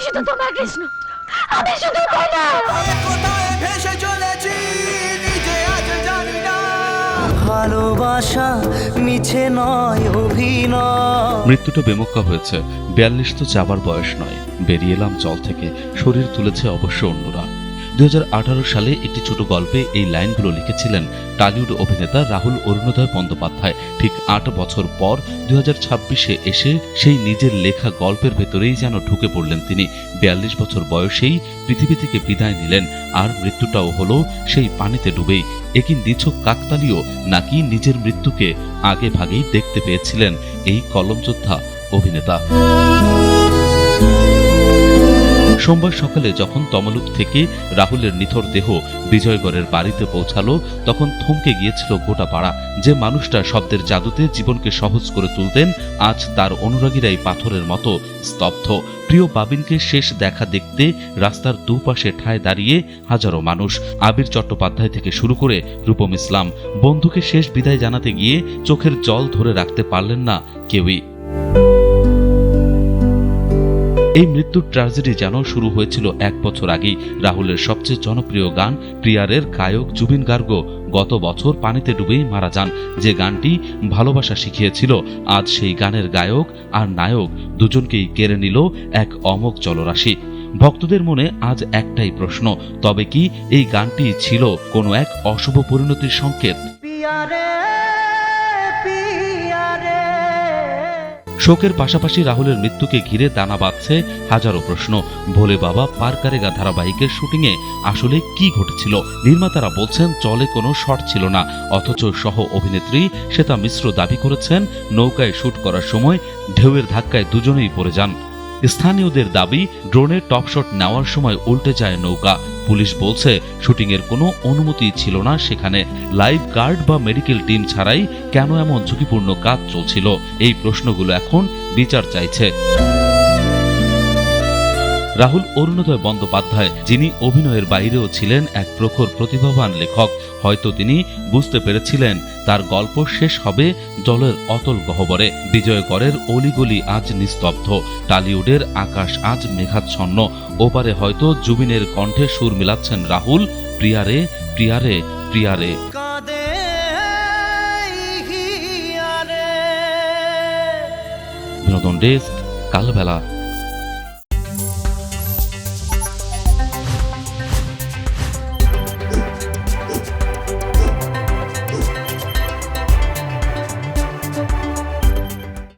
শুধু তোমার কৃষ্ণ, আমি শুধু তোমার। কোথায় ভেসে চলেছি নিজে আজ জানি না। ভালোবাসা মিছে নয়, অভিনয়। মৃত্যুটা বেমক্কা হয়েছে, 42 তো যাবার বয়স নয়। বেরিয়ে এলাম জল থেকে, শরীর তুলেছে অবশ্য অন্যরা। 2018 সালে একটি ছোট গল্পে এই লাইনগুলো লিখেছিলেন টালিউড অভিনেতা রাহুল অরুণোদয় বন্দ্যোপাধ্যায়। ঠিক 8 বছর পর 2026-এ এসে সেই নিজের লেখা গল্পের ভেতরেই যেন ঢুকে পড়লেন তিনি। 42 বছর বয়সেই পৃথিবী থেকে বিদায় নিলেন, আর মৃত্যুটাও হলো সেই পানিতে ডুবেই। এ কি নিছক কাকতালীয়, নাকি নিজের মৃত্যুকে আগে ভাগেই দেখতে পেয়েছিলেন এই কলমযোদ্ধা অভিনেতা? সোমবার সকালে যখন তমলুক থেকে রাহুলের নিথর দেহ বিজয়গড়ের বাড়িতে পৌঁছালো, তখন থমকে গিয়েছিল গোটা পাড়া। যে মানুষটা শব্দের জাদুতে জীবনকে সহজ করে তুলতেন, আজ তার অনুরাগীরাই পাথরের মতো স্তব্ধ। প্রিয় বাবিনকে শেষ দেখা দেখতে রাস্তার দুপাশে ঠায় দাঁড়িয়ে হাজারো মানুষ। আবির চট্টোপাধ্যায় থেকে শুরু করে রূপম ইসলাম। বন্ধুকে শেষ বিদায় জানাতে গিয়ে চোখের জল ধরে রাখতে পারলেন না কেউই। এই মৃত্যুর ট্র্যাজেডি যেন শুরু হয়েছিল 1 বছর আগেই। রাহুলের সবচেয়ে জনপ্রিয় গান প্রিয়ারের গায়ক জুবিন গার্গ গত বছর পানিতে ডুবেই মারা যান। যে গানটি ভালোবাসা শিখিয়েছিল, আজ সেই গানের গায়ক আর নায়ক দুজনকেই কেড়ে নিল এক অমোঘ জলরাশি। ভক্তদের মনে আজ একটাই প্রশ্ন, তবে কি এই গানটি ছিল কোনো এক অশুভ পরিণতির সংকেত? শোকের পাশাপাশি রাহুলের মৃত্যুকে ঘিরে দানা বাঁধছে হাজারো প্রশ্ন। ভোলে বাবা পার কারেগা ধারাবাহিকের শুটিংয়ে আসলে কি ঘটেছিল? নির্মাতারা বলছেন জলে কোনো শট ছিল না, অথচ সহ অভিনেত্রী শ্বেতা মিশ্র দাবি করেছেন নৌকায় শুট করার সময় ঢেউয়ের ধাক্কায় দুজনেই পড়ে যান। স্থানীয়দের দাবি ড্রোনের টপ শট নেওয়ার সময় উল্টে যায় নৌকা। পুলিশ বলছে শুটিংয়ের কোনো অনুমতি ছিল না সেখানে। লাইফ গার্ড বা মেডিকেল টিম ছাড়াই কেন এমন ঝুঁকিপূর্ণ কাজ চলছিল? এই প্রশ্নগুলো এখন বিচার চাইছে। রাহুল অরুণোদয় বন্দ্যোপাধ্যায়, যিনি অভিনয়ের বাইরেও ছিলেন এক প্রখর প্রতিভাবান লেখক, হয়তো তিনি বুঝতে পেরেছিলেন তার গল্প শেষ হবে জলের অতল গহ্বরে। বিজয়গড়ের অলিগলি আজ নিস্তব্ধ, টালিউডের আকাশ আজ মেঘাচ্ছন্ন। ওপারে হয়তো জুবিনের কণ্ঠে সুর মিলাচ্ছেন রাহুল, প্রিয়ারে প্রিয়ারে প্রিয়ারে। বিনোদন ডেস্ক, কালবেলা।